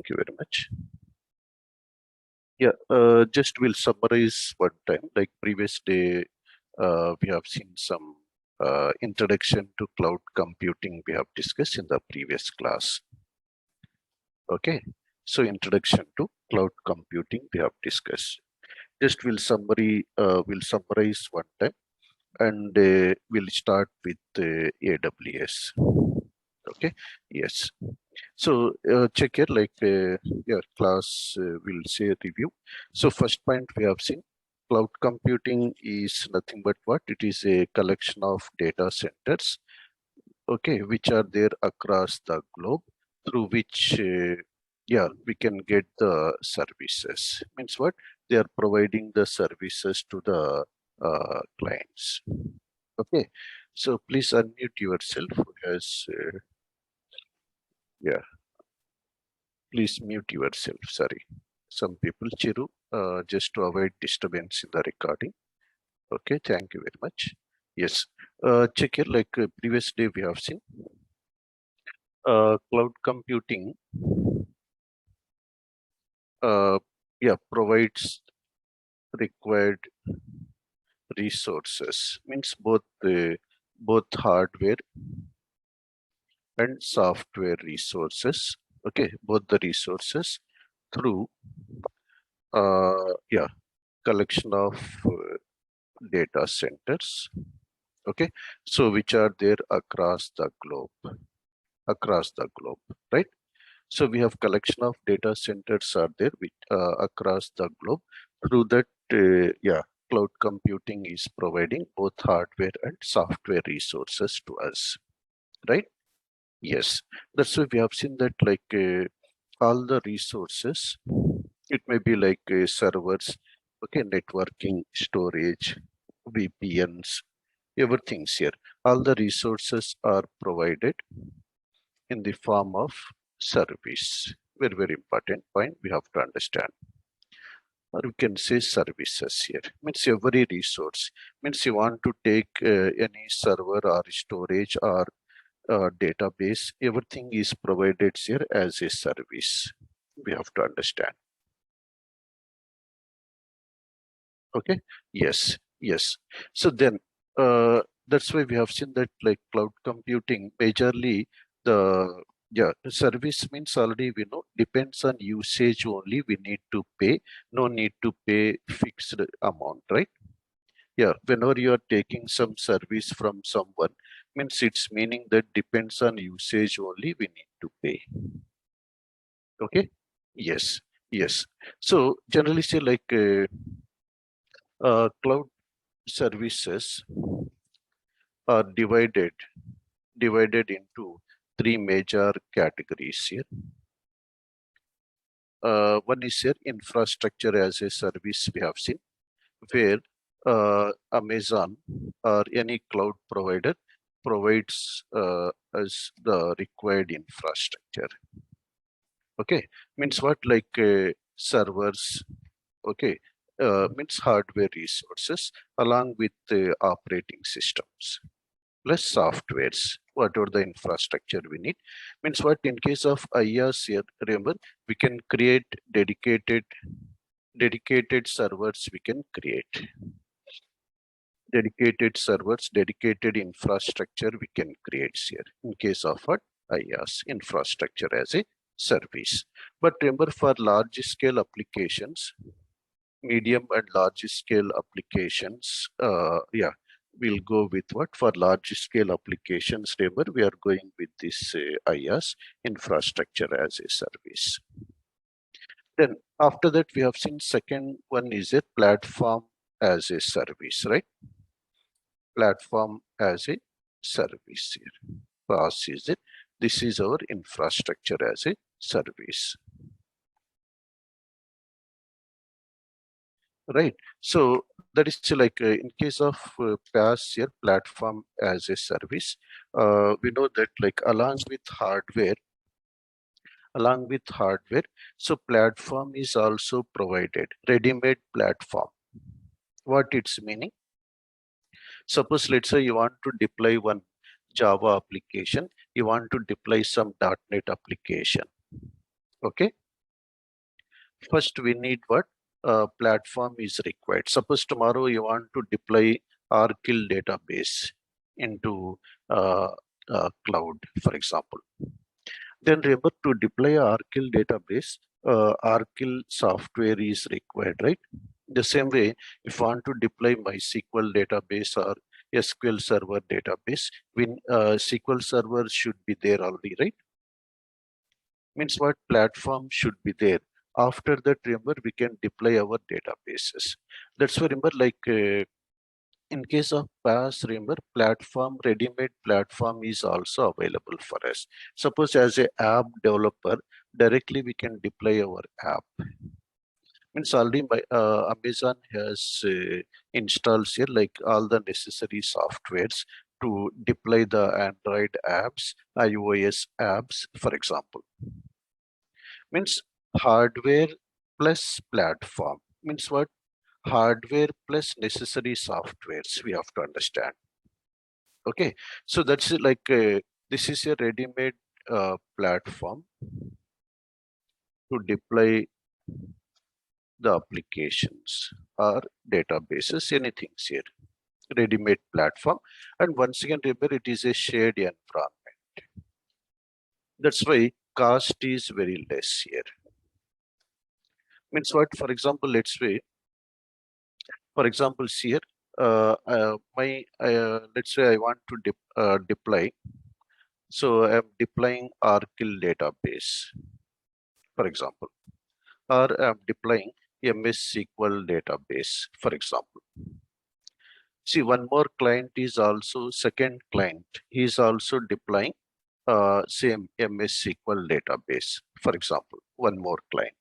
Thank you very much. Yeah, just we'll summarize one time. Like previous day, we have seen some introduction to cloud computing we have discussed in the previous class. Okay, so introduction to cloud computing we have discussed. Just we'll summarize one time, and we'll start with AWS. Okay, yes. So check here, like your class will say review. So first point we have seen, cloud computing is nothing but what? It is a collection of data centers, okay, which are there across the globe, through which yeah, we can get the services. Means what? They are providing the services to the clients. Okay, so please unmute yourself as yeah. Please mute yourself. Sorry. Some people, Chiru, just to avoid disturbance in the recording. Okay, thank you very much. Yes, check here, like previous day we have seen cloud computing yeah, provides required resources, means both hardware and software resources. Okay, both the resources through yeah, collection of data centers, okay, so which are there across the globe, right? So we have collection of data centers are there with across the globe. Through that yeah, cloud computing is providing both hardware and software resources to us, right? Yes, that's why we have seen that, like all the resources, it may be like servers, okay, networking, storage, VPNs, everything's here. All the resources are provided in the form of service. Very, very important point we have to understand. Or we can say services here. Means every resource. Means you want to take any server or storage or database, everything is provided here as a service. We have to understand. Okay. Yes. Yes. So then that's why we have seen that, like cloud computing majorly the yeah, service means already we know depends on usage only, we need to pay, no need to pay fixed amount, right? Yeah, whenever you are taking some service from someone, means it's meaning that depends on usage only, we need to pay. Okay. Yes. Yes. So generally say, like cloud services are divided into three major categories here. One is here infrastructure as a service we have seen, where Amazon or any cloud provider provides us the required infrastructure. Okay, means what? Like servers, okay, means hardware resources along with the operating systems plus softwares, whatever the infrastructure we need. Means what? In case of IaaS here, remember, we can create dedicated servers, we can create dedicated servers, dedicated infrastructure we can create here in case of what? IaaS, infrastructure as a service. But remember, for large scale applications, medium and large scale applications, yeah, we'll go with what? For large scale applications, remember, we are going with this IaaS, infrastructure as a service. Then after that, we have seen second one is a platform as a service, right? Platform as a service here. PaaS is it. This is our infrastructure as a service. Right. So that is like in case of PaaS here, platform as a service, we know that, like along with hardware, so platform is also provided, ready-made platform. What it's meaning? Suppose let's say you want to deploy one Java application, you want to deploy some .NET application. Okay. First, we need what platform is required. Suppose tomorrow you want to deploy Oracle database into cloud, for example. Then remember, to deploy Oracle database, Oracle software is required, right? The same way, if you want to deploy MySQL database or SQL Server database, when SQL Server should be there already, right? Means what platform should be there. After that, remember, we can deploy our databases. That's why, remember, like in case of PaaS, remember, platform, ready-made platform is also available for us. Suppose as a app developer, directly we can deploy our app. Means already Amazon has installed here like all the necessary softwares to deploy the Android apps, iOS apps, for example. Means hardware plus platform. Means what? Hardware plus necessary softwares we have to understand. Okay, so that's it, like this is a ready-made platform to deploy the applications or databases, anything here. Ready-made platform, and once again remember, it is a shared environment. That's why cost is very less here. Means what? For example, let's say, for example, here let's say I want to deploy. So I'm deploying Oracle database, for example, or I'm deploying MS SQL database, for example. See, one more client is also second client. He is also deploying same MS SQL database, for example, one more client.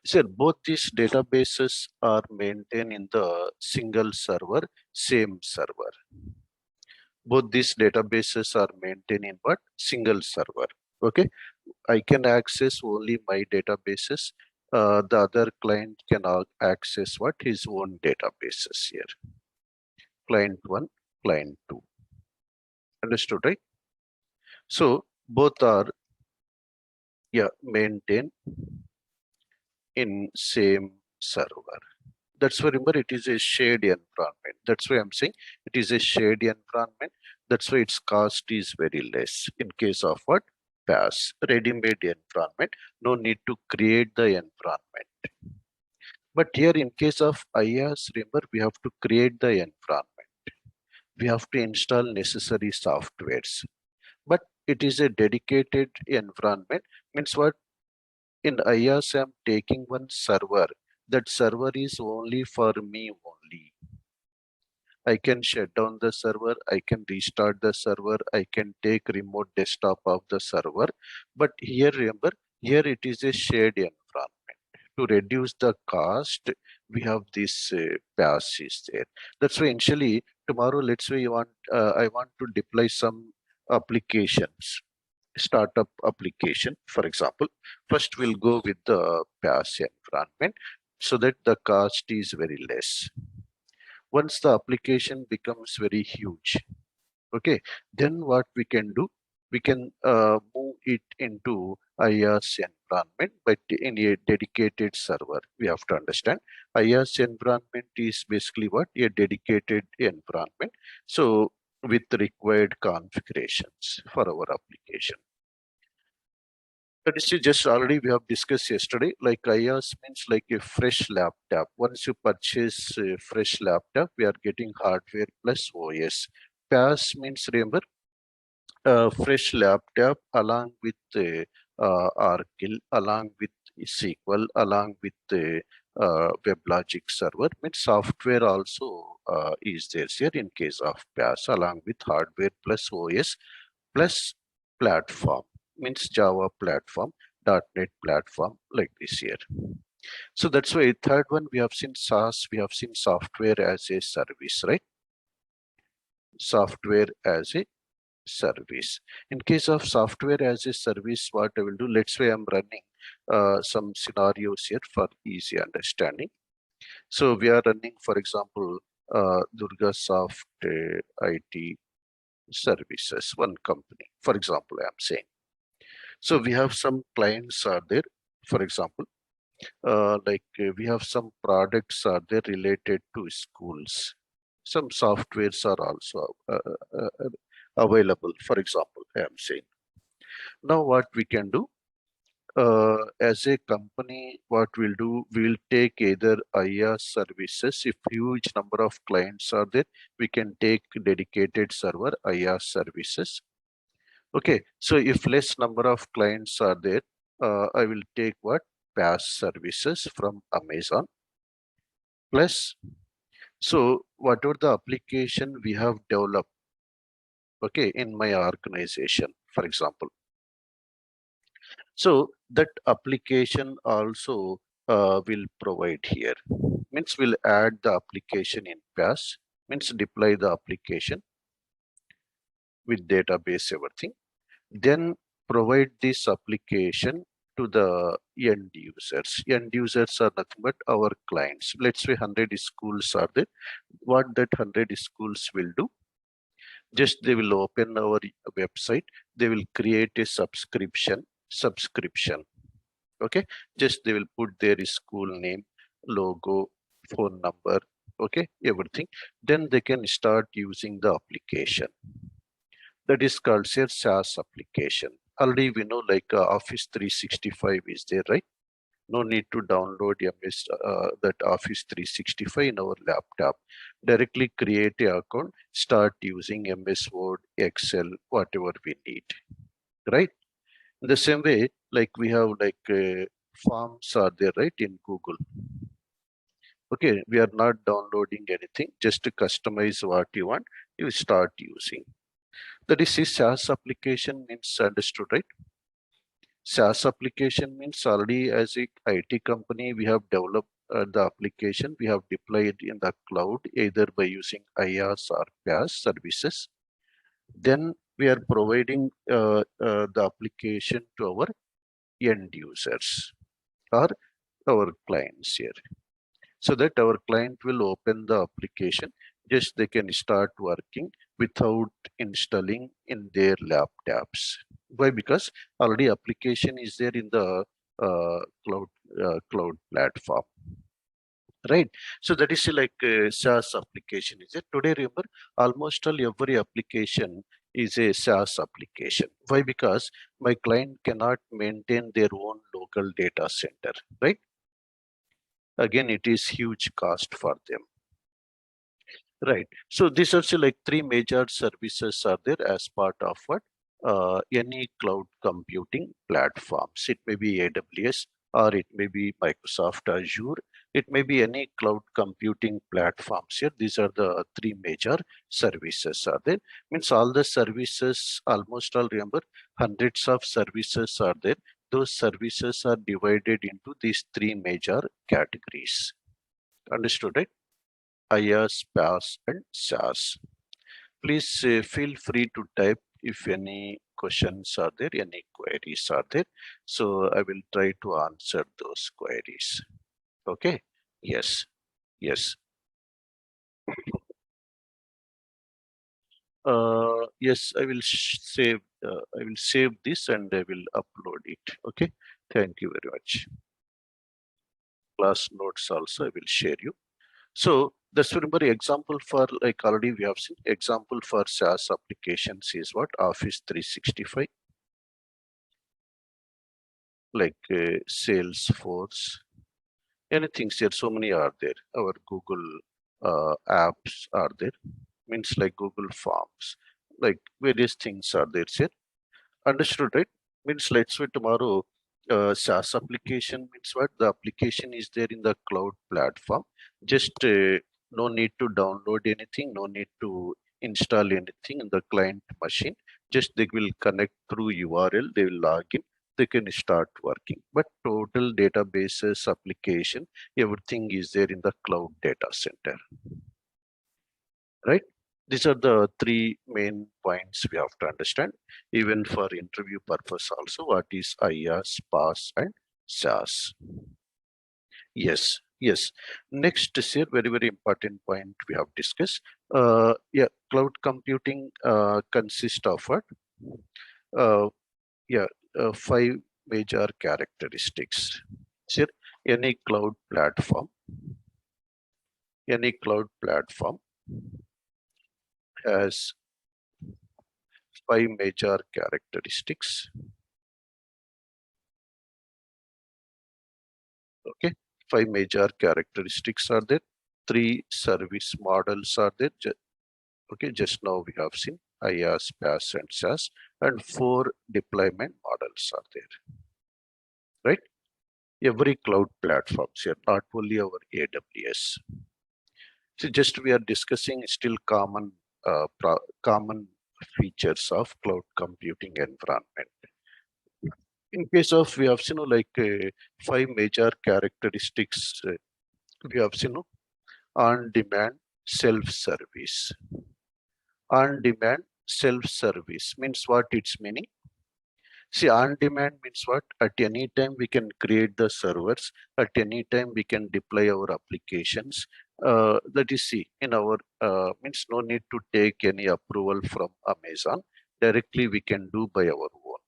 So both these databases are maintained in the single server, same server. Both these databases are maintained in what? Single server. Okay, I can access only my databases. The other client can access what? His own databases here. Client 1, client 2. Understood, right? So both are maintained in same server. That's why remember, it is a shared environment. That's why I'm saying it is a shared environment. That's why its cost is very less. In case of what? PaaS, ready-made environment, no need to create the environment. But here in case of IaaS, remember, we have to create the environment. We have to install necessary softwares. But it is a dedicated environment. Means what? In IaaS, I'm taking one server. That server is only for me only. I can shut down the server, I can restart the server, I can take remote desktop of the server. But here, remember, here it is a shared environment. To reduce the cost, we have this PaaS is there. That's why initially, tomorrow, let's say I want to deploy some applications, startup application, for example. First, we'll go with the PaaS environment so that the cost is very less. Once the application becomes very huge, okay, then what we can do, we can move it into IaaS environment, but in a dedicated server. We have to understand IaaS environment is basically what? A dedicated environment. So with required configurations for our application. That is just already we have discussed yesterday, like IaaS means like a fresh laptop. Once you purchase a fresh laptop, we are getting hardware plus OS. PaaS means, remember, a fresh laptop along with Oracle, along with SQL, along with the WebLogic server. Means software also is there here in case of PaaS, along with hardware plus OS plus platform. Means Java platform, .NET platform, like this here. So that's why third one, we have seen SaaS, we have seen software as a service, right? Software as a service. In case of software as a service, what I will do, let's say I'm running some scenarios here for easy understanding. So we are running, for example, Durga Soft IT services, one company, for example, I'm saying. So we have some clients are there, for example. we have some products are there related to schools. Some softwares are also available. For example, I am saying. Now what we can do, as a company, what we'll do, we'll take either IaaS services. If huge number of clients are there, we can take dedicated server IaaS services. Okay, so if less number of clients are there, I will take what? PaaS services from Amazon. Plus, so whatever the application we have developed, okay, in my organization, for example. So that application also will provide here. Means we'll add the application in PaaS, means deploy the application with database, everything. Then provide this application to the end users. End users are nothing but our clients. Let's say 100 schools are there. What that 100 schools will do, just they will open our website, they will create a subscription. Okay, just they will put their school name, logo, phone number, okay, everything. Then they can start using the application. That is called SaaS application. Already we know Office 365 is there, right? No need to download that Office 365 in our laptop. Directly create an account, start using MS Word, Excel, whatever we need, right? In the same way, like we have forms are there, right, in Google. Okay, we are not downloading anything, just to customize what you want, you start using. That is, SaaS application means understood, right? SaaS application means already as a IT company, we have developed the application, we have deployed in the cloud, either by using IaaS or PaaS services. Then we are providing the application to our end users or our clients here, so that our client will open the application, just they can start working without installing in their laptops. Why? Because already application is there in the cloud platform, right? So that is SaaS application is it today. Remember, almost all every application is a SaaS application. Why? Because my client cannot maintain their own local data center, right? Again, it is huge cost for them. Right. So these are three major services are there as part of what any cloud computing platforms. It may be AWS or it may be Microsoft Azure. It may be any cloud computing platforms here. These are the three major services are there. Means all the services, almost all, remember, hundreds of services are there. Those services are divided into these three major categories. Understood, right? IaaS, PaaS, and SaaS. Please feel free to type if any questions are there, any queries are there. So I will try to answer those queries. Okay. Yes. Yes. Yes, I will save. I will save this and I will upload it. Okay. Thank you very much. Class notes also I will share you. So that's remember example for already we have seen example for SaaS applications is what? Office 365, Salesforce, anything here. So many are there. Our Google apps are there. Means like Google Forms, like various things are there. Here. Understood, right? Means let's say tomorrow SaaS application means what? The application is there in the cloud platform. Just no need to download anything, no need to install anything in the client machine. Just they will connect through URL, they will log in, they can start working. But total databases application, everything is there in the cloud data center, right? These are the three main points we have to understand, even for interview purpose also, what is IaaS, PaaS, and SaaS. Yes, yes. Next is here, very, very important point we have discussed. Yeah, cloud computing consists of what? Uh, yeah, five major characteristics. Here, any cloud platform has 5 major characteristics. Okay, 5 major characteristics are there. 3 service models are there. Okay, just now we have seen IaaS, PaaS, and SaaS, and 4 deployment models are there. Right? Every cloud platforms here, not only our AWS. So just we are discussing still common features of cloud computing environment. In case of we have seen like 5 major characteristics. We have seen on-demand self-service. On-demand self-service means what it's meaning? See, on-demand means what? At any time we can create the servers. At any time we can deploy our applications. That is, see, in our means no need to take any approval from Amazon. Directly we can do by our own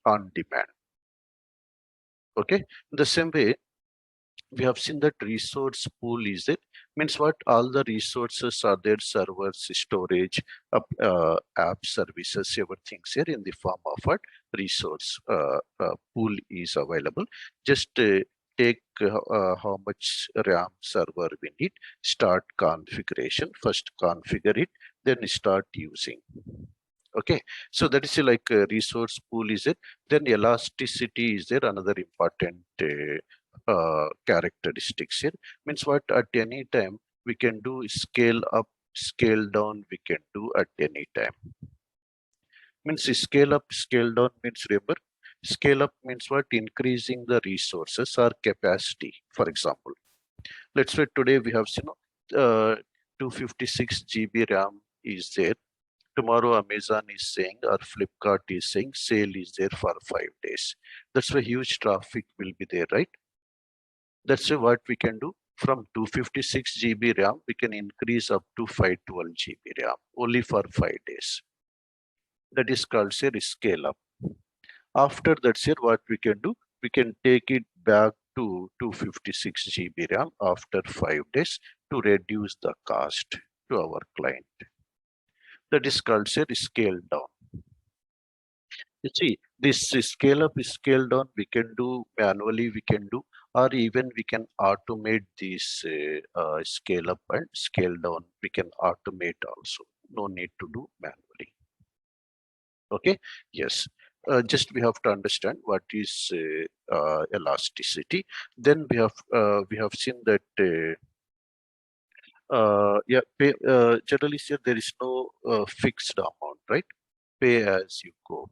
on-demand. Okay. In the same way, we have seen that resource pool is it means what all the resources are there, servers, storage, app services, everything's here in the form of what resource pool is available. Just take how much RAM server we need, start configuration, first configure it, then start using. Okay, so that is like resource pool is it. Then elasticity is there, another important characteristics here. Means what? At any time we can do scale up, scale down, we can do at any time. Means scale up, scale down means, remember, scale up means what? Increasing the resources or capacity. For example, let's say today we have seen 256 GB RAM is there. Tomorrow Amazon is saying or Flipkart is saying sale is there for 5 days. That's why huge traffic will be there, right? That's what we can do. From 256 GB RAM, we can increase up to 512 GB RAM only for 5 days. That is called say scale up. After that, say what we can do, we can take it back to 256 GB RAM after 5 days to reduce the cost to our client. That is called say scale down. You see, this scale up, scale down, we can do manually, we can do, or even we can automate this scale up and scale down. We can automate also. No need to do manually. Okay. Yes. Just we have to understand what is elasticity. Then we have seen that generally said there is no fixed amount, right? Pay as you go.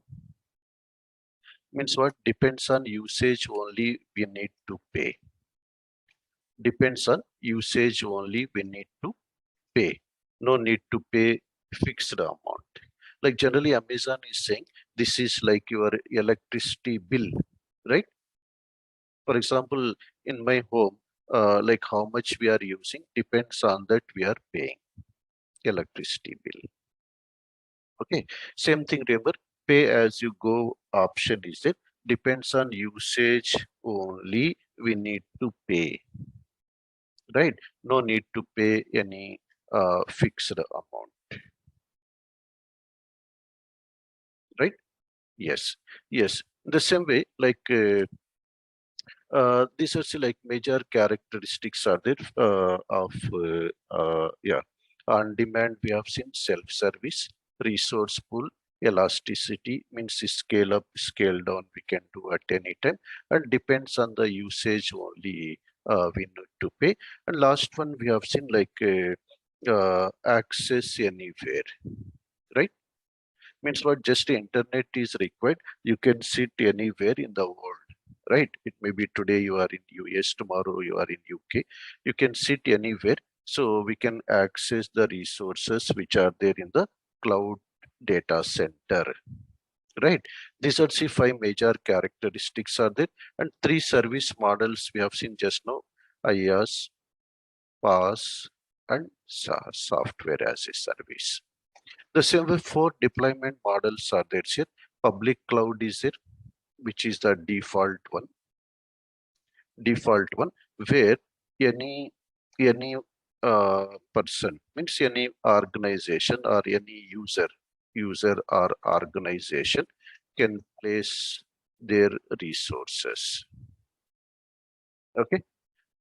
Means what? Depends on usage only we need to pay. Depends on usage only we need to pay. No need to pay fixed amount. Like generally Amazon is saying this is like your electricity bill, right? For example, in my home, like how much we are using depends on that we are paying electricity bill. Okay, same thing, remember, pay as you go option is it depends on usage only we need to pay, right? No need to pay any fixed amount, right? Yes, yes. The same way, like these are like major characteristics are there of yeah. On demand, we have seen self-service, resource pool, elasticity means scale up, scale down we can do at any time, and depends on the usage only we need to pay. And last one we have seen like access anywhere, right? Means what? Just internet is required. You can sit anywhere in the world, right? It may be today you are in US, tomorrow you are in UK. You can sit anywhere. So we can access the resources which are there in the cloud data center, right? These are the 5 major characteristics are there, and 3 service models we have seen just now: IaaS, PaaS, and SaaS, software as a service. The same way 4 deployment models are there here. Public cloud is there, which is the default one. default one, where any person, means any organization or any user or organization can place their resources. Okay,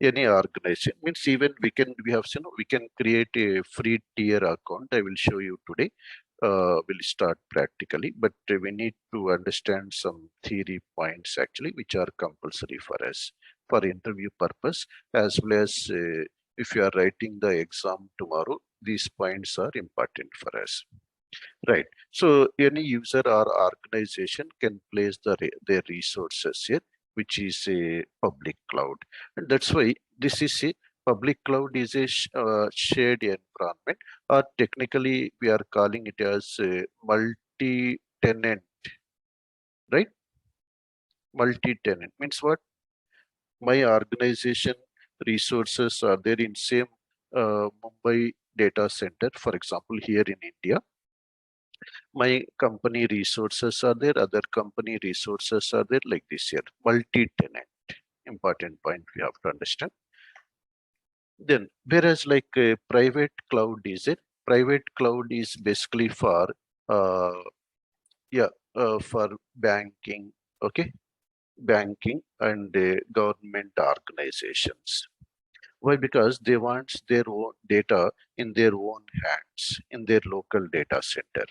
any organization, means even we have seen we can create a free tier account. I will show you today. We'll start practically, but we need to understand some theory points actually, which are compulsory for us for interview purpose, as well as if you are writing the exam tomorrow, these points are important for us. Right. So any user or organization can place their resources here, which is a public cloud. And that's why this is a public cloud is a shared environment, or technically we are calling it as a multi-tenant, right? Multi-tenant means what? My organization resources are there in same Mumbai data center, for example, here in India. My company resources are there, other company resources are there, like this here, multi-tenant. Important point we have to understand. Then, whereas like a private cloud is it, private cloud is basically for, uh, yeah, for banking, okay, banking and government organizations. Why? Because they want their own data in their own hands, in their local data center.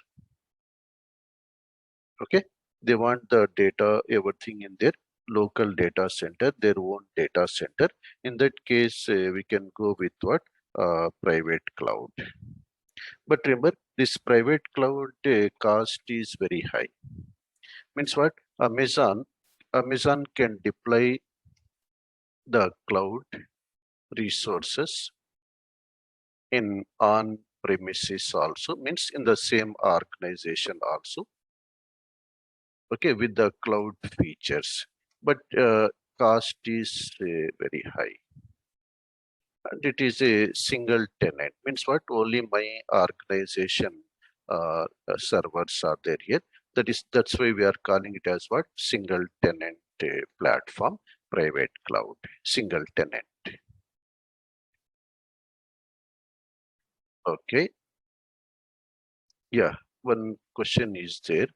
Okay, they want the data, everything in their local data center, their own data center. In that case, we can go with what? Private cloud. But remember, this private cloud cost is very high. Means what? Amazon can deploy the cloud resources in on premises also, means in the same organization also, okay, with the cloud features, but cost is very high, and it is a single tenant. Means what? Only my organization servers are there here. That's why we are calling it as what? Single tenant platform, private cloud, single tenant. Okay, yeah, one question is there.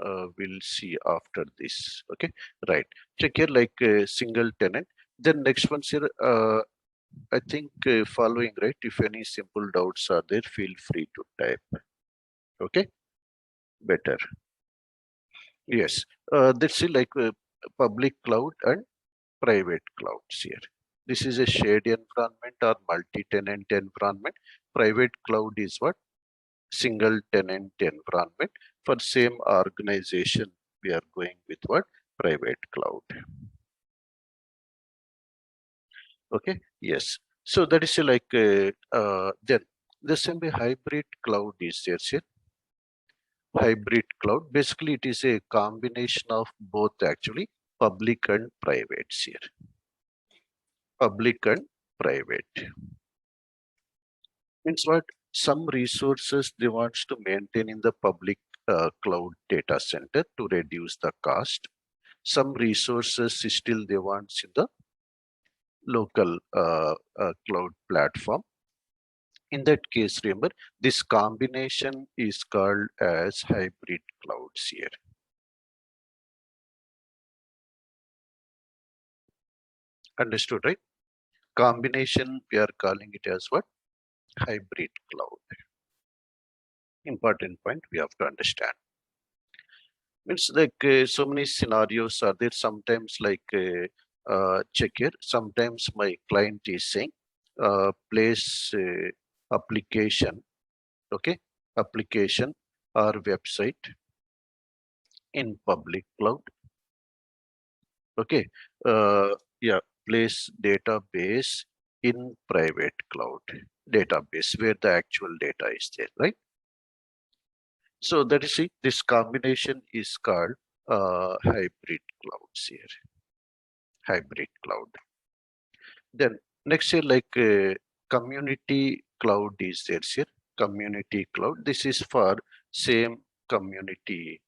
We'll see after this. Okay, right. Check here like a single tenant. Then next one's here. I think following, right? If any simple doubts are there, feel free to type. Okay, better. Yes, that's it, like public cloud and private clouds here. This is a shared environment or multi-tenant environment. Private cloud is what? Single tenant environment. For same organization, we are going with what? Private cloud. Okay, yes. So that is like then the same way hybrid cloud is there. See? Hybrid cloud, basically it is a combination of both actually, public and private here. Public and private. Means what? Some resources they want to maintain in the public cloud data center to reduce the cost. Some resources still they want in the local cloud platform. In that case, remember, this combination is called as hybrid clouds here. Understood, right? Combination, we are calling it as what? Hybrid cloud. Important point we have to understand. Means like so many scenarios are there. Sometimes like check here. Sometimes my client is saying place application, okay, application or website in public cloud. Okay, yeah, place database in private cloud database where the actual data is there, right? So that is it. This combination is called hybrid clouds here. Hybrid cloud. Then next year, like community cloud is there here. Community cloud. This is for same community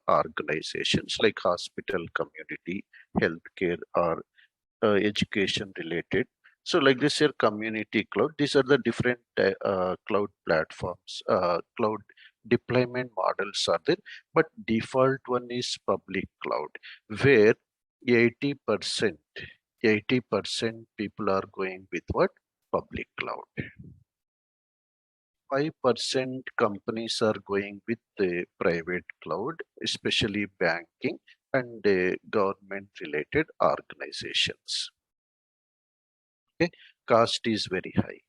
organizations like hospital community, healthcare, or education related. So like this here, community cloud, these are the different cloud platforms, cloud deployment models are there, but default one is public cloud, where 80% people are going with what? Public cloud. 5% companies are going with the private cloud, especially banking and government related organizations. Okay, cost is very high.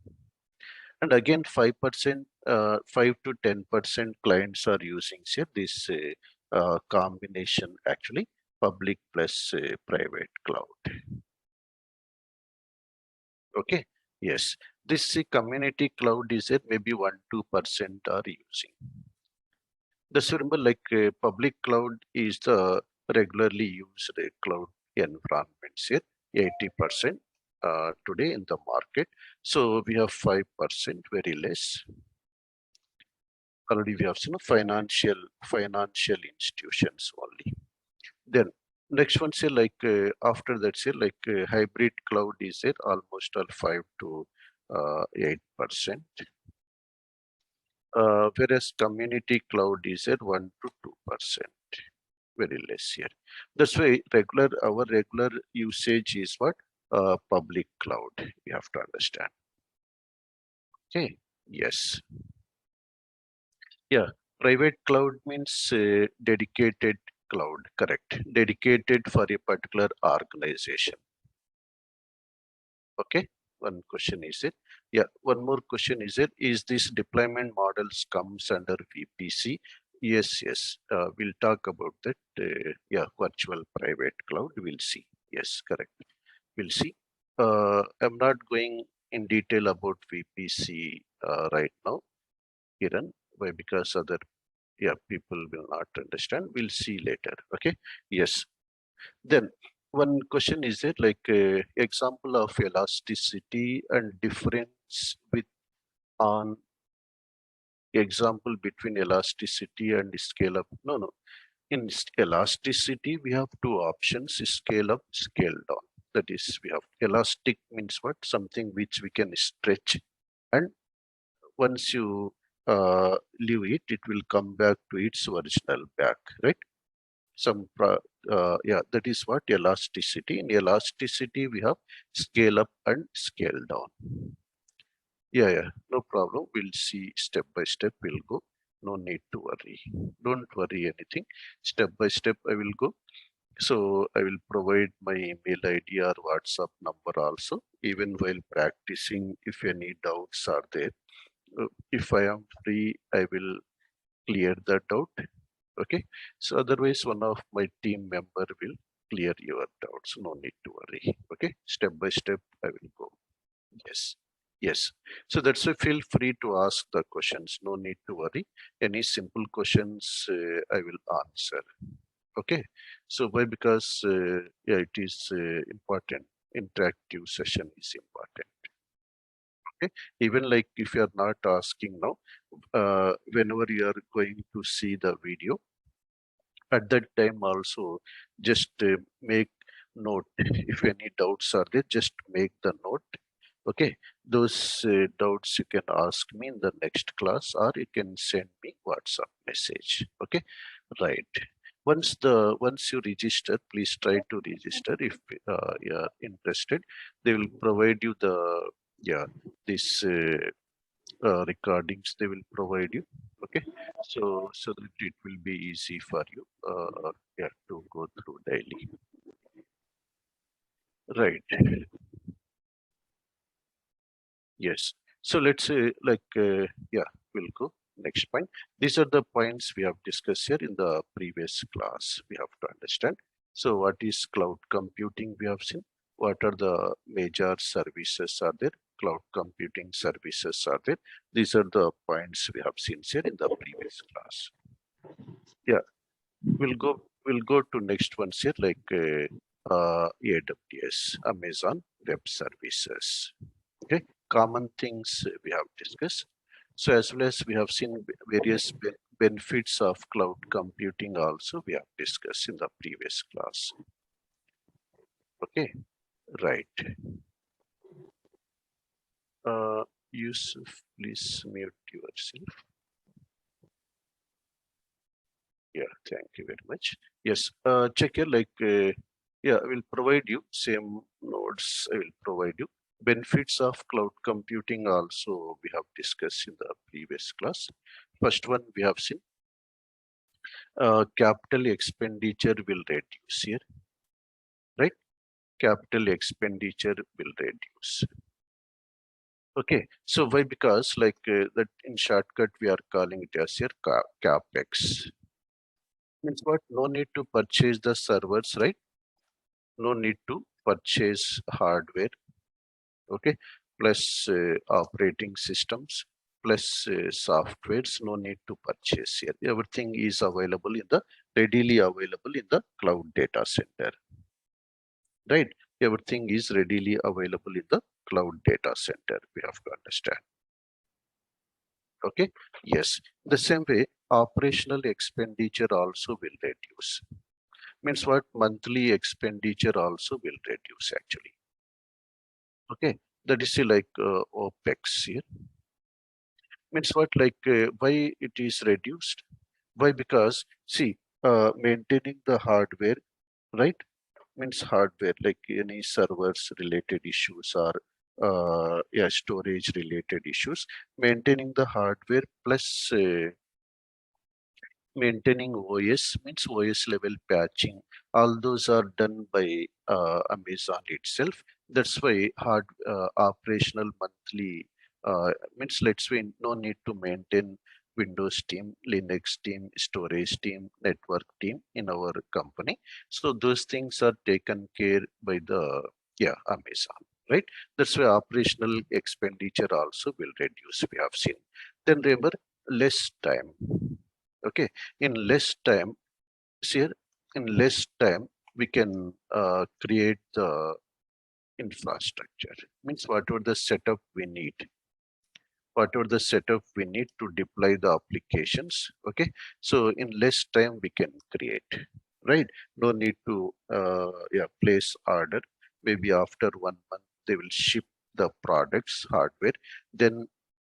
And again, 5%, 5 to 10% clients are using here this combination, actually public plus private cloud. Okay, yes, this community cloud is it, maybe 1-2% are using. Just remember, like public cloud is the regularly used cloud environments here, 80% today in the market. So we have 5%, very less. Already we have seen financial institutions only. Then next one say like after that say like hybrid cloud is there almost all 5 to 8%. Whereas community cloud is at 1 to 2%, very less here. That's why our regular usage is what? Public cloud, we have to understand. Okay, yes. Yeah, private cloud means dedicated cloud, correct. Dedicated for a particular organization. Okay, one question is it. Yeah, one more question is it. Is this deployment models comes under VPC? Yes, yes. We'll talk about that. Yeah, virtual private cloud. We'll see. Yes, correct. We'll see. I'm not going in detail about VPC right now, Kiran. Why? Because other people will not understand. We'll see later. Okay. Yes. Then one question is it like example of elasticity and difference with on example between elasticity and scale up. No. In elasticity, we have two options: scale up, scale down. That is, we have elastic means what? Something which we can stretch, and once you leave it, it will come back to its original back, right? That is what elasticity. In elasticity, we have scale up and scale down. Yeah, no problem. We'll see step by step. We'll go. No need to worry. Don't worry anything. Step by step, I will go. So I will provide my email ID or WhatsApp number also. Even while practicing, if any doubts are there, if I am free, I will clear that doubt. Okay, so otherwise one of my team member will clear your doubts. No need to worry. Okay, step by step I will go. Yes, so that's why feel free to ask the questions. No need to worry. Any simple questions I will answer. Okay, so why? Because it is important. Interactive session is important. Okay, even like if you are not asking now, whenever you are going to see the video, at that time also just make note. If any doubts are there, just make the note. Okay, those doubts you can ask me in the next class, or you can send me WhatsApp message. Okay, right. Once you register, please try to register. If you are interested, they will provide you the this recordings. They will provide you. Okay, so that it will be easy for you to go through daily. Right. Yes. So let's say like we'll go next point. These are the points we have discussed here in the previous class. We have to understand. So what is cloud computing? We have seen. What are the major services are there? Cloud computing services are there. These are the points we have seen here in the previous class. Yeah, we'll go to next ones here like AWS, Amazon Web Services. Okay, common things we have discussed. So as well as we have seen various benefits of cloud computing also we have discussed in the previous class. Okay, Right. Yusuf, please mute yourself. Yeah, thank you very much. Yes, check here, yeah, I will provide you same nodes. I will provide you benefits of cloud computing. Also, we have discussed in the previous class. First one we have seen capital expenditure will reduce here, right? Capital expenditure will reduce. Okay, so why? Because that in shortcut we are calling it as your capex. Means what? No need to purchase the servers, right? No need to purchase hardware. Okay, plus operating systems, plus softwares. No need to purchase here. Everything is available in the readily available in the cloud data center, right? Everything is readily available in the cloud data center. We have to understand. Okay, yes. The same way, operational expenditure also will reduce. Means what? Monthly expenditure also will reduce actually. Okay, that is OPEX here. Means what? Why it is reduced? Why? Because see, maintaining the hardware, right? Means hardware like any servers related issues or yeah, storage related issues. Maintaining the hardware plus maintaining OS means OS level patching. All those are done by Amazon itself. That's why hard operational monthly means let's say no need to maintain Windows team, Linux team, storage team, network team in our company. So those things are taken care by the yeah Amazon, right? That's why operational expenditure also will reduce. We have seen. Then remember less time. Okay, in less time, here in less time we can create the infrastructure. Means whatever the setup we need, whatever the setup we need to deploy the applications. Okay, so in less time we can create, right? No need to yeah place order. Maybe after 1 month they will ship the products hardware, then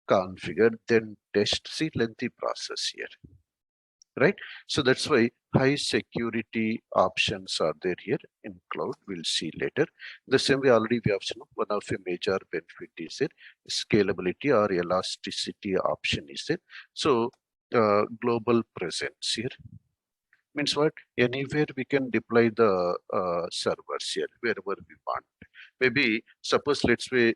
configure, then test. See, lengthy process here, right? So that's why high security options are there here in cloud. We'll see later. The same way already we have seen one of the major benefit is there scalability or elasticity option is there. So global presence here means what? Anywhere we can deploy the servers here wherever we want. Maybe suppose let's say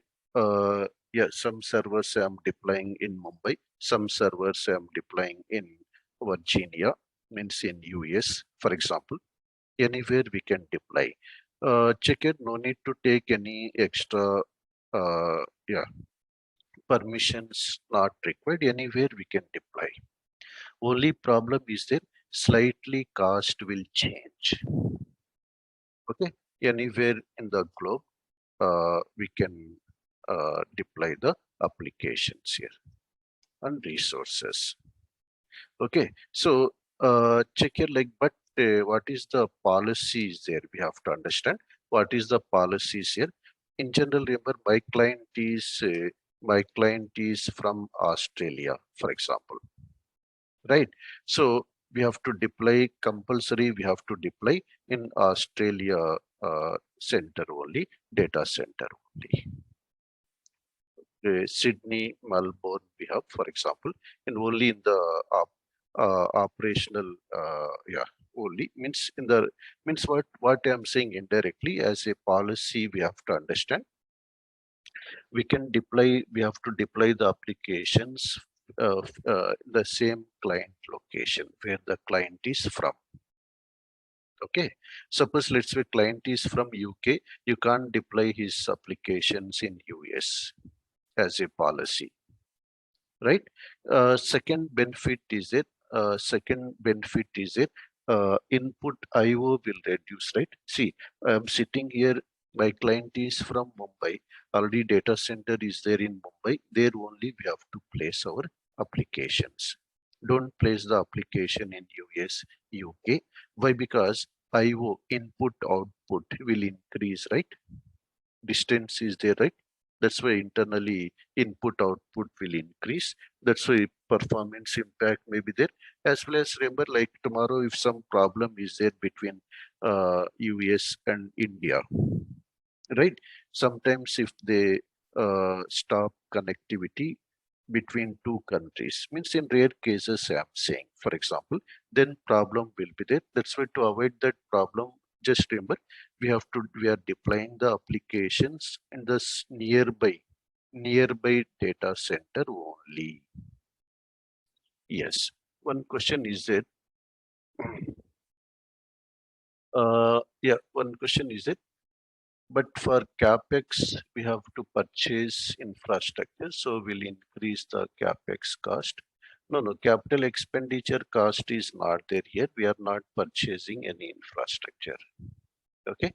yeah, some servers I'm deploying in Mumbai, some servers I'm deploying in Virginia, means in US, for example. Anywhere we can deploy. Check it, no need to take any extra yeah permissions not required. Anywhere we can deploy. Only problem is that slightly cost will change. Okay, anywhere in the globe we can deploy the applications here and resources. Okay, so check here but what is the policies there? We have to understand what is the policies here. In general, remember my client is from Australia, for example, right? So we have to deploy compulsory. We have to deploy in Australia center only, data center only. Sydney, Melbourne, we have, for example, and only in the operational, yeah, only means in the means what I'm saying indirectly as a policy we have to understand. We can deploy. We have to deploy the applications of the same client location where the client is from. Okay, suppose let's say client is from UK, you can't deploy his applications in US as a policy, right? Second benefit is it input IO will reduce, right? See, I'm sitting here, my client is from Mumbai, already data center is there in Mumbai, there only we have to place our applications. Don't place the application in US, UK. Why? Because IO input output will increase, right? distance is there, right? That's why internally input output will increase. That's why performance impact may be there. As well as remember, like tomorrow, if some problem is there between US and India, right? Sometimes if they stop connectivity between two countries, means in rare cases I'm saying, for example, then problem will be there. That's why to avoid that problem, just remember we are deploying the applications in this nearby data center only. Yes, one question is that one question is that, but for capex we have to purchase infrastructure, so we'll increase the capex cost. No, capital expenditure cost is not there here. We are not purchasing any infrastructure. Okay,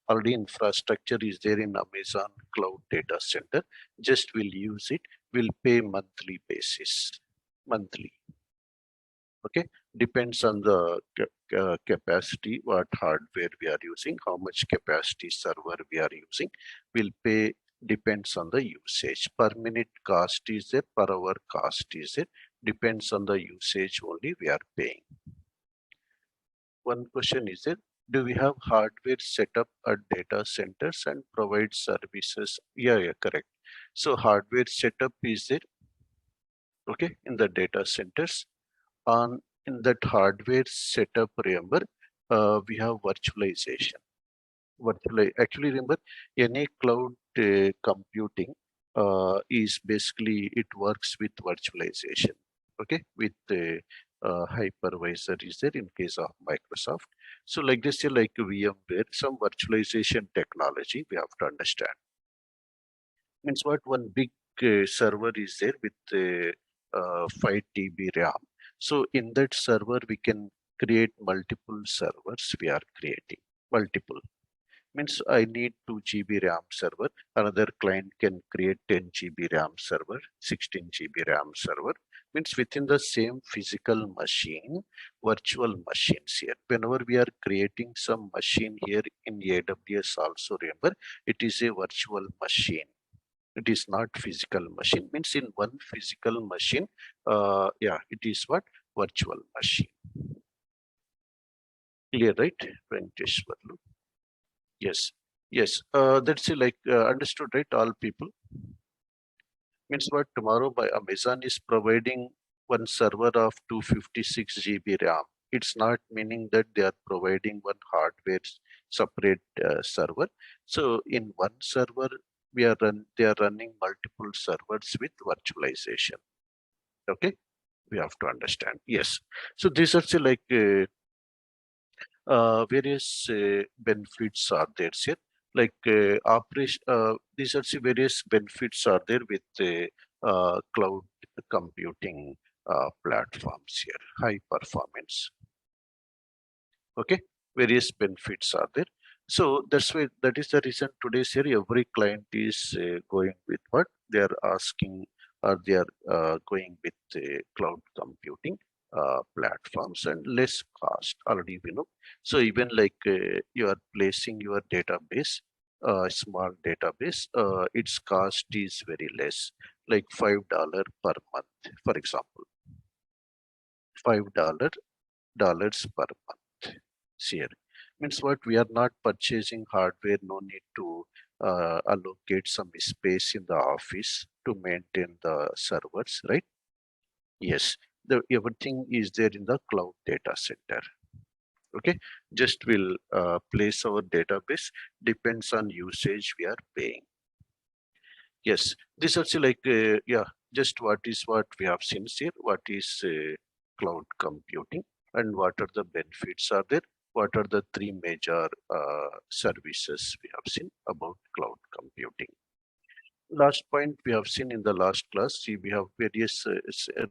already infrastructure is there in Amazon cloud data center. Just we'll use it. We'll pay monthly basis. Monthly. Okay, depends on the capacity, what hardware we are using, how much capacity server we are using. We'll pay depends on the usage. Per minute cost is there, per hour cost is there. Depends on the usage only we are paying. One question is there, do we have hardware set up at data centers and provide services? Yeah, correct. So hardware setup is there, okay, in the data centers. On in that hardware setup, remember, we have virtualization. Actually, remember, any cloud computing is basically, it works with virtualization. Okay, with the hypervisor is there in case of Microsoft. So like this, like VMware, some virtualization technology we have to understand. Means what? One big server is there with 5 TB RAM. So in that server, we can create multiple servers. We are creating multiple. Means I need 2 GB RAM server. Another client can create 10 GB RAM server, 16 GB RAM server. Means within the same physical machine, virtual machines here. Whenever we are creating some machine here in AWS also, remember, it is a virtual machine. It is not physical machine. Means in one physical machine, it is what? Virtual machine. Clear, right, Venkateshwarlu? Yes, yes. That's it, like understood, right? All people. Means what? Tomorrow by Amazon is providing one server of 256 GB RAM. It's not meaning that they are providing one hardware separate server. So in one server, they are running multiple servers with virtualization. Okay, we have to understand. Yes. So these are like various benefits are there here, like operation. These are the various benefits are there with cloud computing platforms here, high performance. Okay, various benefits are there. So that's why, that is the reason today's here every client is going with what they are asking, or they are going with cloud computing platforms and less cost, already we know. So even like you are placing your database, small database, its cost is very less, like $5 per month, for example. $5 per month here. Means what? We are not purchasing hardware, no need to allocate some space in the office to maintain the servers, right? Yes, everything is there in the cloud data center. Okay, just will place our database, depends on usage we are paying. Yes, this also like just what we have seen here, what is cloud computing and what are the benefits are there, what are the three major services we have seen about cloud computing. Last point we have seen in the last class, see, we have various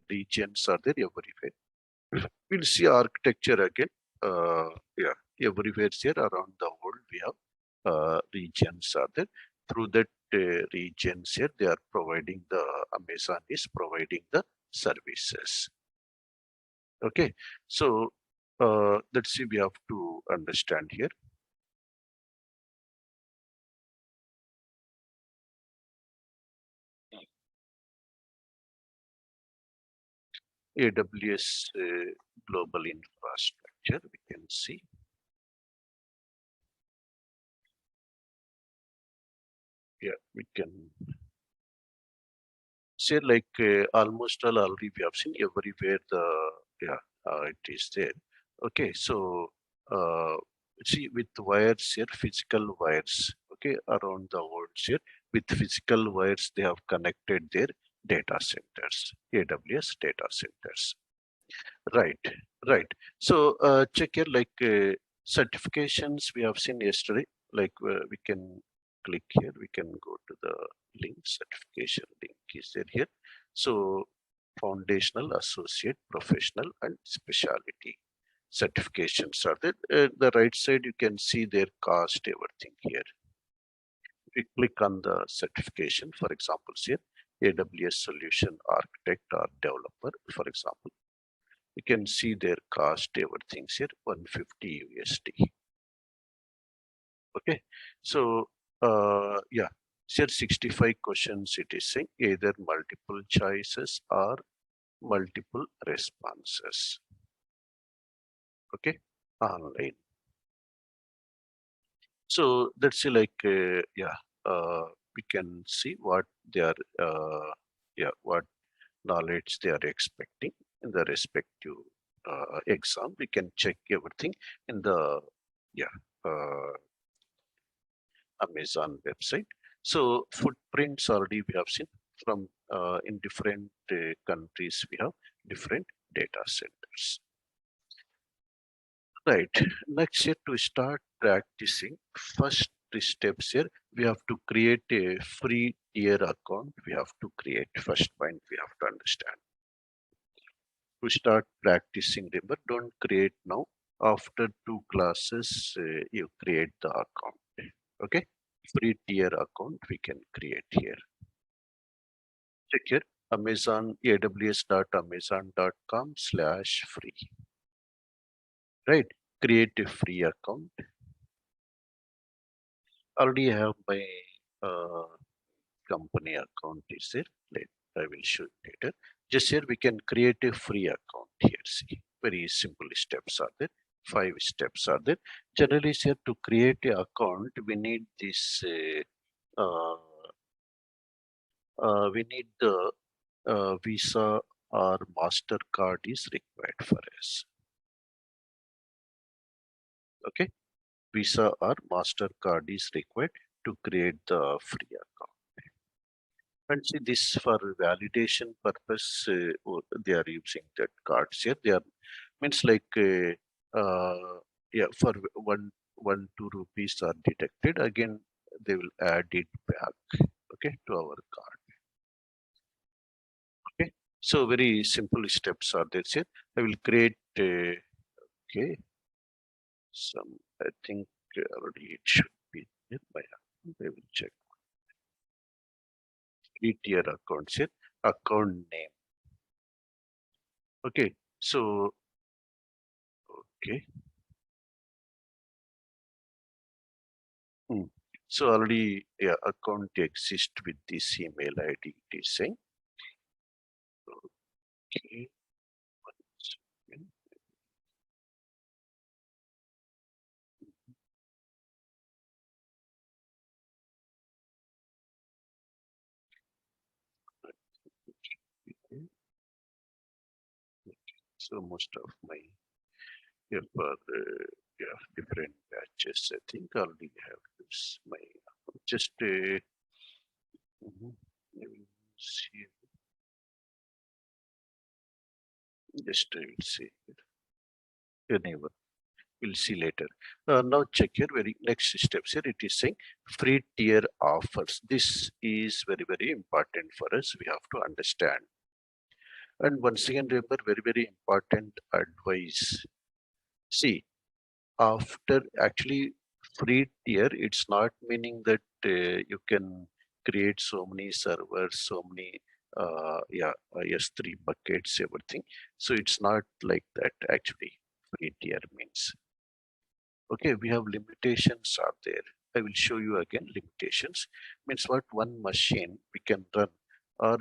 regions are there everywhere. We'll see architecture again. Everywhere here around the world we have regions are there. Through that regions here, they are providing Amazon is providing the services. Okay, so let's see, we have to understand here. AWS global infrastructure, we can see. Yeah, we can say like almost all already we have seen everywhere the it is there. Okay, so uh, see with wires here, physical wires, okay, around the world here, with physical wires they have connected their data centers, AWS data centers. Right, right. So check here like certifications we have seen yesterday. Like we can click here, we can go to the link, certification link is there here. So foundational, associate, professional, and specialty certifications are there. The right side you can see their cost, everything here. We click on the certification, for example, here AWS solution architect or developer, for example. You can see their cost, everything here, 150 USD. Okay, so yeah, here 65 questions it is saying, either multiple choices or multiple responses. Okay, online. So that's like yeah, we can see what they are what knowledge they are expecting in the respective exam. We can check everything in the yeah Amazon website. So footprints already we have seen from in different countries we have different data centers. Right. Next year to start practicing, first three steps here, we have to create a free tier account. We have to create first point we have to understand. To start practicing, remember, don't create now. After two classes, you create the account. Okay. Free tier account we can create here. Check here. Amazon aws.amazon.com/free. Right. Create a free account. Already have my uh, company account is there. I will show later. Just here we can create a free account here. See, very simple steps are there. 5 steps are there. Generally, here to create a account, we need this. We need the Visa or Mastercard is required for us. Okay, Visa or Mastercard is required to create the free account. And see this for validation purpose, they are using that cards here. They are means like yeah, for one 2 rupees are detected. Again, they will add it back. Okay, to our card. Okay, so very simple steps are there. Here I will create. Okay, some I think already it should be there. But I will check. Create your accounts here. Account name. Okay, so okay. Hmm. So already yeah, account exists with this email ID. It is saying okay. One second. Okay. So most of my yeah, for yeah, different batches, I think already have this my just mhm. I will see just I will see your neighbor. We'll see later. Now check here, very next steps here. It is saying free tier offers. This is very important for us. We have to understand. And once again, remember very important advice. See, after actually free tier, it's not meaning that you can create so many servers, so many S3 buckets, everything. So it's not like that actually. Free tier means okay, we have limitations are there. I will show you again limitations. Means what one machine we can run or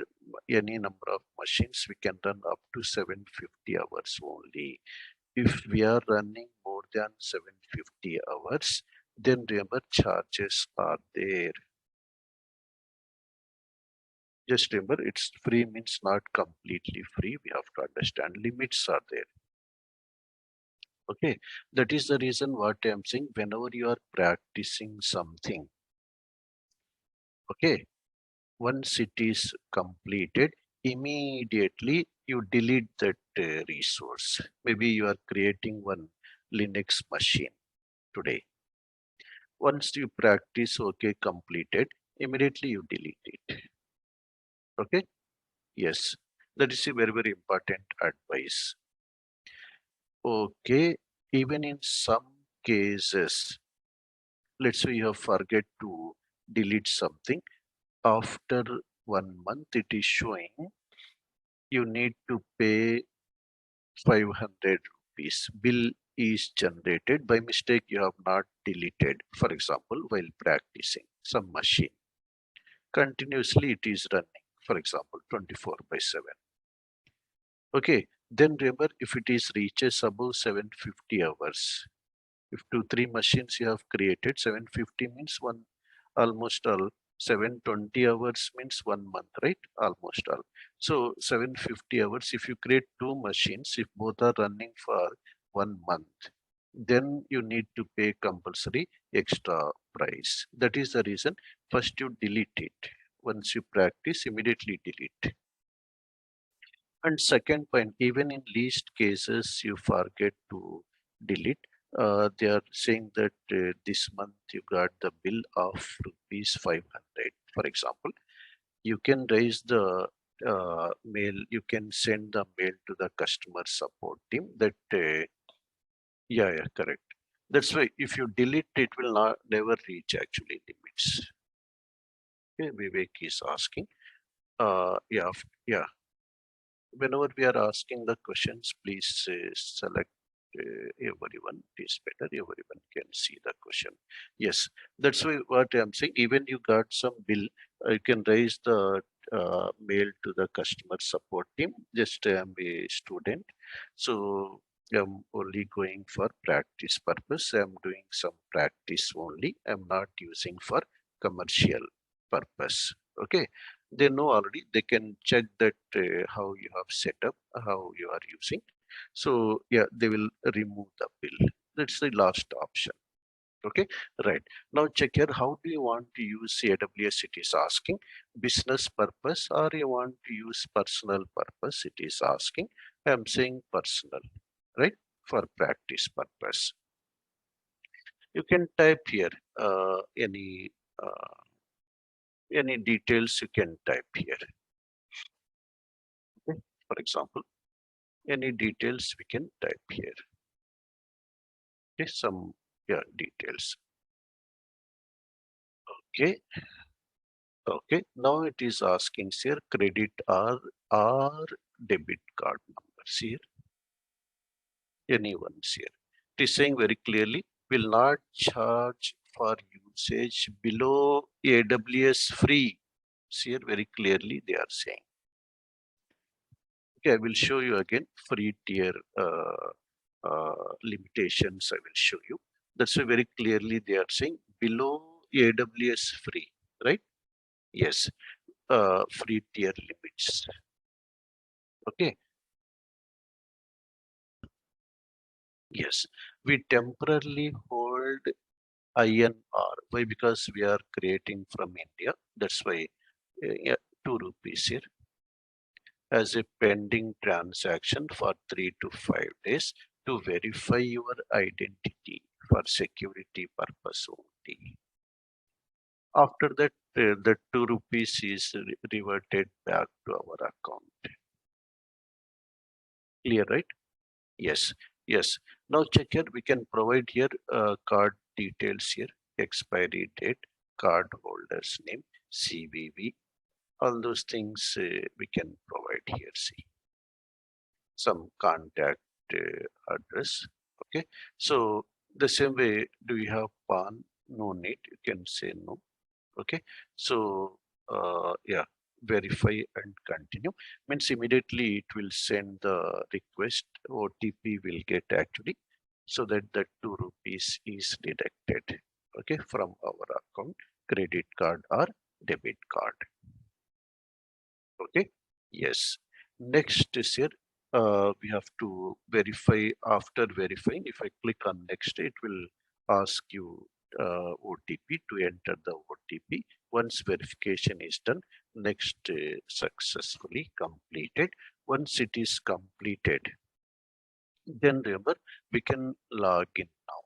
any number of machines, we can run up to 750 hours only. If we are running more than 750 hours, then remember charges are there. Just remember, it's free means not completely free. We have to understand limits are there. Okay, that is the reason what I am saying. Whenever you are practicing something, okay, once it is completed, immediately you delete that resource. Maybe you are creating one Linux machine today. Once you practice, okay, completed, immediately you delete it. Okay, yes, that is a very, very important advice. Okay, even in some cases, let's say you have forget to delete something, after 1 month it is showing you need to pay 500 rupees. Bill is generated by mistake, you have not deleted, for example, while practicing some machine. Continuously it is running, for example, 24/7. Okay, then remember, if it is reaches above 750 hours, if 2-3 machines you have created, 750 means one, almost all. 720 hours means 1 month, right? Almost all. So 750 hours, if you create 2 machines, if both are running for 1 month, then you need to pay compulsory extra price. That is the reason first you delete it. Once you practice, immediately delete. And second point, even in least cases, you forget to delete. They are saying that this month you got the bill of rupees 500. For example, you can raise the mail, you can send the mail to the customer support team that, yeah, correct. That's why if you delete, it will not never reach actually limits. Okay, Vivek is asking. Yeah, yeah. Whenever we are asking the questions, please select everyone. It is better, everyone can see the question. Yes, that's why what I'm saying, even you got some bill, you can raise the mail to the customer support team. Just I'm a student, so I'm only going for practice purpose. I'm doing some practice only. I'm not using for commercial purpose. Okay, they know already, they can check that how you have set up, how you are using. So yeah, they will remove the bill. That's the last option. Okay, right. Now check here, how do you want to use AWS? It is asking business purpose or you want to use personal purpose. It is asking. I'm saying personal, right? For practice purpose. You can type here uh, any details you can type here. Okay? For example, any details we can type here. Okay, some, yeah, details. Okay, okay. Now it is asking here credit or debit card numbers here. Anyone's here. It is saying very clearly, will not charge for usage below AWS free. See here very clearly they are saying. Okay, I will show you again free tier limitations. I will show you. That's why very clearly they are saying below AWS free, right? Yes, free tier limits. Okay, yes, we temporarily hold INR. Why? Because we are creating from India. That's why yeah, 2 rupees here as a pending transaction for 3 to 5 days to verify your identity for security purpose only. After that, the 2 rupees is reverted back to our account. Clear, right? Yes, yes. Now check here, we can provide here card details here, expiry date, card holder's name, CVV, all those things we can provide here, see. Some contact address, okay. So the same way, do you have PAN? No need, you can say no, okay. So yeah, verify and continue. Means immediately it will send the request, OTP will get actually, so that the 2 rupees is deducted, okay, from our account, credit card or debit card. Okay, yes. Next is here, we have to verify. After verifying, if I click on next, it will ask you OTP to enter the OTP. Once verification is done, next successfully completed. Once it is completed, then remember we can log in now.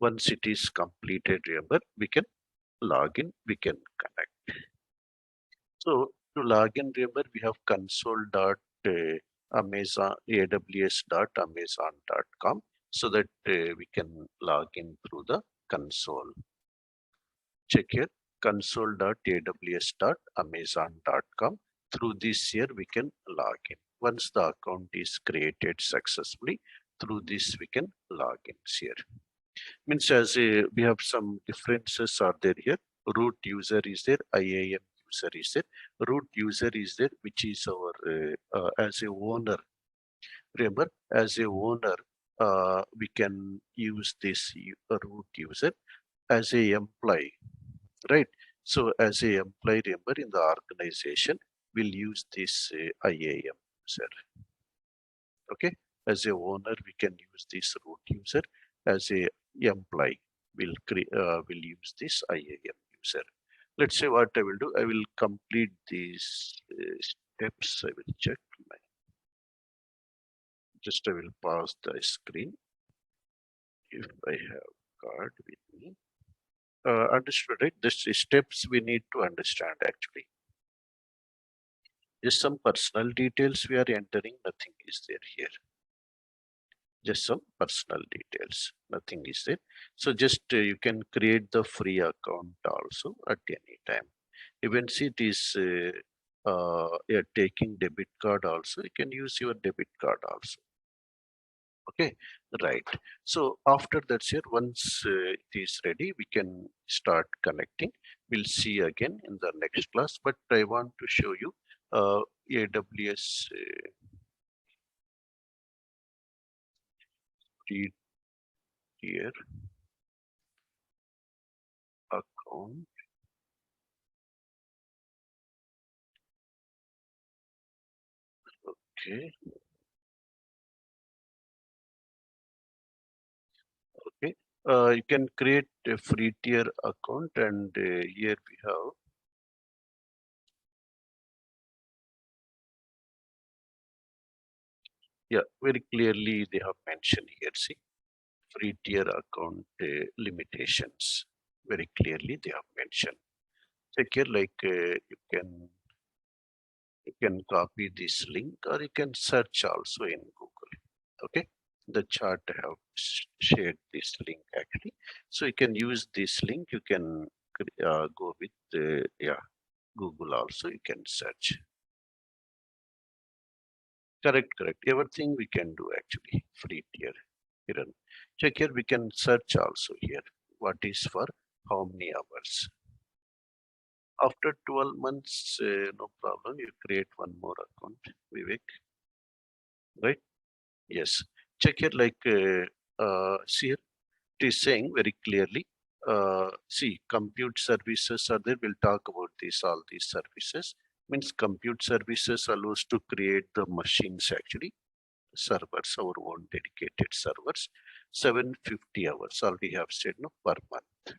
Once it is completed, remember we can log in, we can connect. So to log in, remember we have console.amazon aws.amazon.com, so that we can log in through the console. Check here, console.aws.amazon.com. Through this here we can log in. Once the account is created successfully, through this we can log in here. Means as we have some differences are there here. Root user is there, IAM user is there. Root user is there, which is our as a owner. Remember, as a owner, we can use this root user. As a employee, right? So as a employee, remember, in the organization, we'll use this IAM user. Okay, as a owner, we can use this root user. As a employee, we'll use this IAM user. Let's say what I will do. I will complete these steps. I will check my. Just I will pause the screen if I have card with me. Understood, right? This steps we need to understand actually. Just some personal details we are entering. Nothing is there here. Just some personal details, nothing is there. So just you can create the free account also at any time. Even see it is you're taking debit card also, you can use your debit card also. Okay, right. So after that's here, once it is ready, we can start connecting. We'll see again in the next class, but I want to show you AWS free tier account. Okay, okay. You can create a free tier account, and here we have very clearly they have mentioned here. See, free tier account limitations. Very clearly they have mentioned. Check here, like you can copy this link or you can search also in Google. Okay, the chart I have shared this link actually, so you can use this link. You can go with Google also, you can search. Correct, everything we can do actually. Free tier here. Check here, we can search also here what is for how many hours. After 12 months, no problem, you create one more account, Vivek, right? Yes. Check here, like see here, it is saying very clearly, see, compute services are there. We'll talk about this, all these services. Means compute services allows to create the machines actually, servers, our own dedicated servers, 750 hours, already have said, no, per month,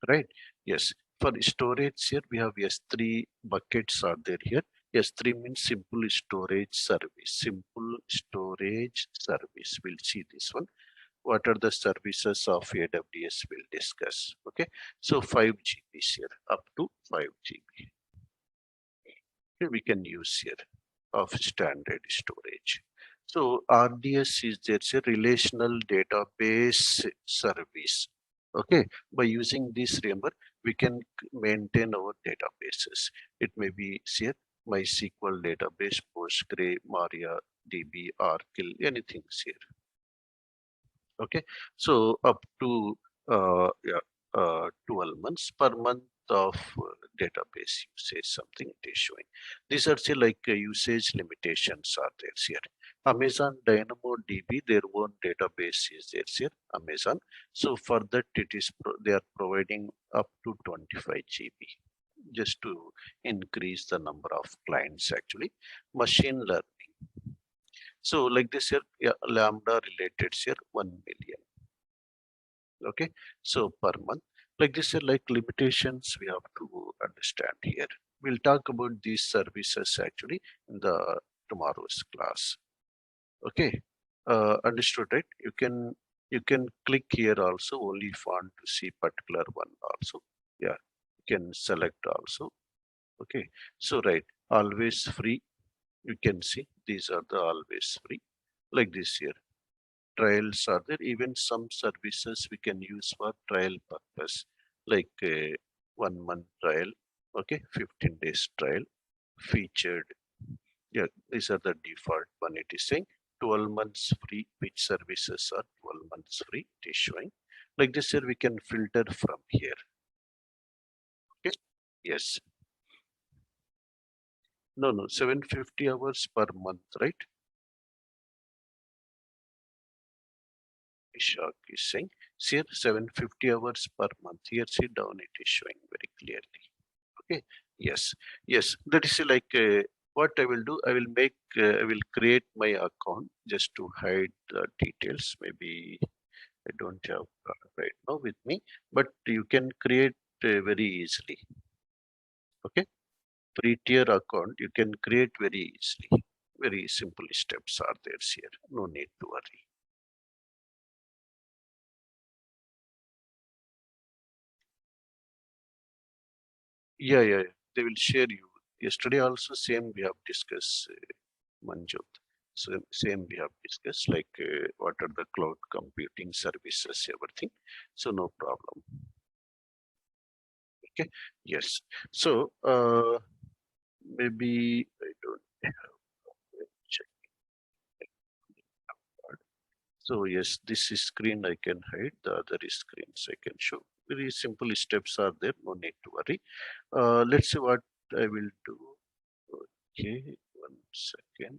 right? Yes. For storage here, we have S3 buckets are there here. S3 means simple storage service. Simple storage service. We'll see this one. What are the services of AWS? We'll discuss. Okay. So 5 GB here, up to 5 GB. Okay, we can use here of standard storage. So RDS is there's a relational database service. Okay, by using this, remember, we can maintain our databases. It may be here MySQL database, Postgre, MariaDB, Oracle, anything here. Okay, so up to 12 months per month. of database usage, something it is showing. These are say like usage limitations are there here. Amazon DynamoDB, their own database is there here, Amazon. So for that, it is they are providing up to 25 GB just to increase the number of clients actually. Machine learning. So like this here, yeah, Lambda related here 1 million. Okay, so per month. Like this here, like limitations we have to understand here. We'll talk about these services actually in the tomorrow's class. Okay, understood, right? You can click here also only if you want to see particular one also. Yeah, you can select also. Okay, so right, always free. You can see these are the always free. Like this here, trials are there. Even some services we can use for trial purpose, like 1 month trial. Okay, 15 days trial, featured. Yeah, these are the default one. It is saying 12 months free. Which services are 12 months free? It is showing. Like this here, we can filter from here. Okay. Yes. No, 750 hours per month, right? Ishak is saying, here 750 hours per month. Here, see down, it is showing very clearly. Okay. Yes. Yes. That is like what I will do. I will create my account just to hide the details. Maybe I don't have right now with me, but you can create very easily. Okay. Free tier account you can create very easily. Very simple steps are there here. No need to worry. Yeah. They will share you. Yesterday also same we have discussed, Manjot. So same we have discussed like what are the cloud computing services, everything. So no problem. Okay. Yes. So maybe I don't have check. So yes, this is screen I can hide, the other is screens I can show. Very simple steps are there, no need to worry. Let's see what I will do. Okay, 1 second.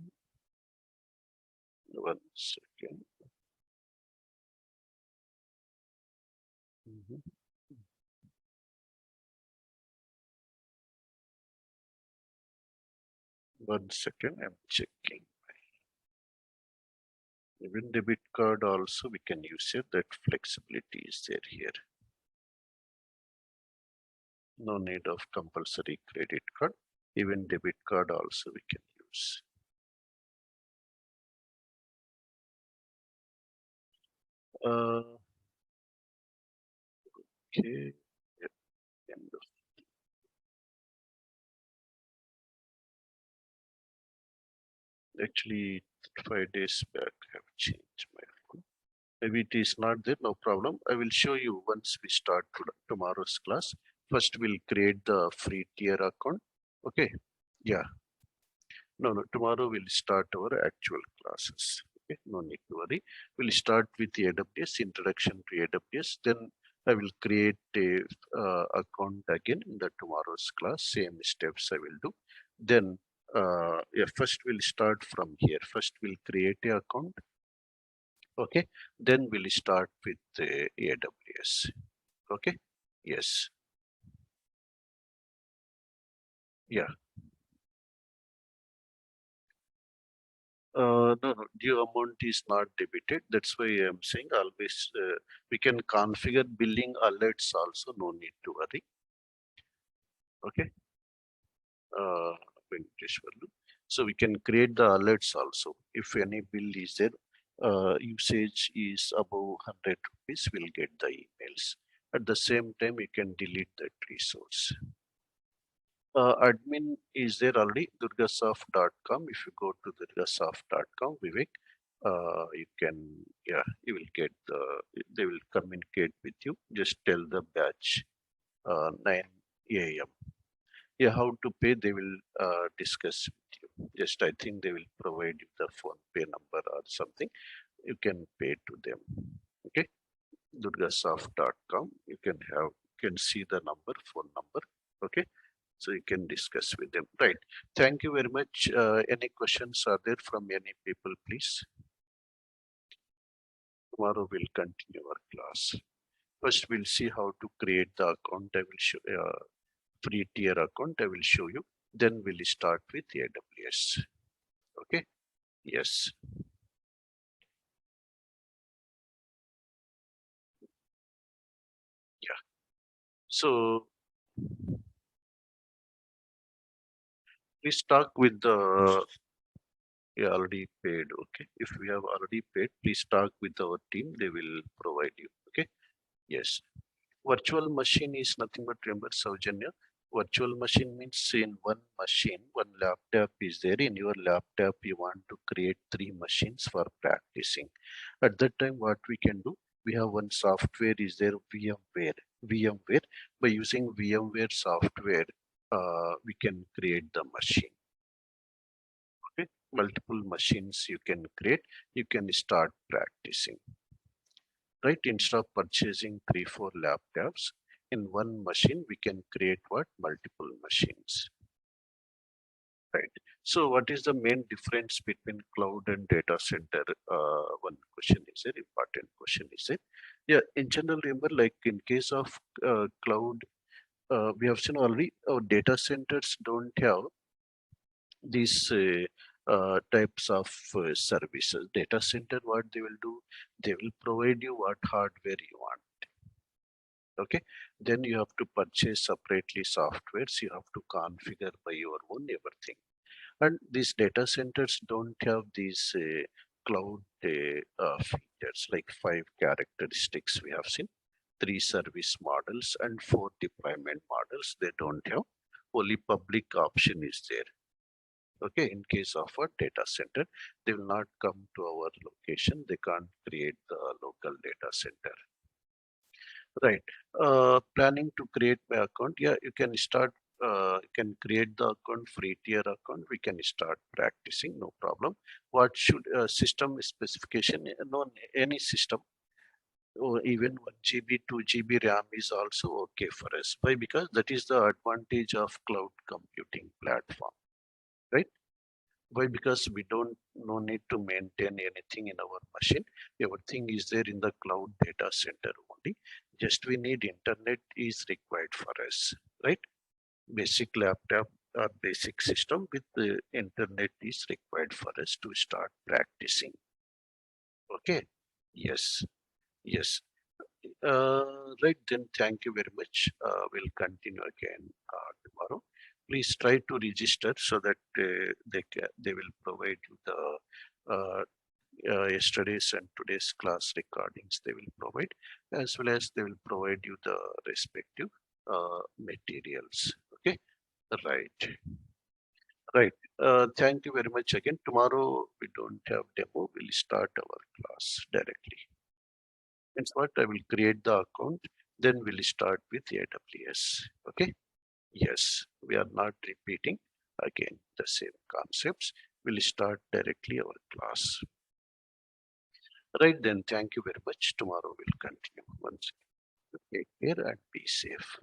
1 second. Mhm. 1 second, I'm checking. Even debit card also we can use it. That flexibility is there here. No need of compulsory credit card. Even debit card also we can use. Okay. Yep, end of. Actually, 5 days back I have changed my phone. Maybe it is not there, no problem. I will show you once we start tomorrow's class. First, we'll create the free tier account. Okay. Yeah. No. Tomorrow we'll start our actual classes. Okay. No need to worry. We'll start with the AWS, introduction to AWS. Then I will create a account again in the tomorrow's class. Same steps I will do. Then yeah, first we'll start from here. First we'll create a account. Okay, then we'll start with the AWS. Okay. Yes. Yeah. No, due amount is not debited. That's why I'm saying always we can configure billing alerts also. No need to worry. Okay. Uh, Venkateshwarlu. So we can create the alerts also. If any bill is there, usage is above 100 rupees, we'll get the emails. At the same time, you can delete that resource. Admin is there already, durgasoft.com. If you go to durgasoft.com, Vivek, you can, yeah, you will get they will communicate with you. Just tell the batch 9 a.m. Yeah, how to pay, they will discuss with you. Just, I think they will provide you the phone pay number or something. You can pay to them. Okay, durgasoft.com. You can see the number, phone number. So you can discuss with them. Right. Thank you very much. Any questions are there from any people, please? Tomorrow we'll continue our class. First, we'll see how to create the account. I will show free tier account. I will show you. Then we'll start with AWS. Okay. Yes. Yeah. So please talk with the already paid. Okay. If we have already paid, please talk with our team. They will provide you. Okay. Yes. Virtual machine is nothing but, remember Saujanya, virtual machine means in one machine, one laptop is there. In your laptop, you want to create 3 machines for practicing. At that time, what we can do, we have one software is there, VMware. By using VMware software, we can create the machine. Okay, multiple machines you can create. You can start practicing. Right, instead of purchasing 3-4 laptops in one machine, we can create what? Multiple machines. Right. So what is the main difference between cloud and data center? One question is an important question is it? Yeah, in general, remember, like in case of cloud, we have seen already our data centers don't have these types of services. Data center, what they will do, they will provide you what hardware you want. Okay, then you have to purchase separately softwares, you have to configure by your own everything. And these data centers don't have these cloud features, like 5 characteristics we have seen, 3 service models and 4 deployment models. They don't have, only public option is there. Okay, in case of a data center, they will not come to our location, they can't create the local data center. Right. Planning to create my account. Yeah, you can start, you can create the account, free tier account. We can start practicing, no problem. What should system specification? No, any system, or even 1 GB, 2 GB RAM is also okay for us. Why? Because that is the advantage of cloud computing platform, right? Why? Because we don't no need to maintain anything in our machine. Everything is there in the cloud data center only. Just we need internet is required for us, right? Basic laptop or basic system with the internet is required for us to start practicing. Okay. Yes. Yes. Right then. Thank you very much. We'll continue again tomorrow. Please try to register so that they will provide you the yesterday's and today's class recordings. They will provide, as well as they will provide you the respective materials. Okay, right, right. Thank you very much again. Tomorrow we don't have demo. We'll start our class directly. It's what I will create the account. Then we'll start with AWS. Okay. Yes, we are not repeating again the same concepts. We'll start directly our class. Right then, thank you very much. Tomorrow we'll continue. Once again, take care and be safe.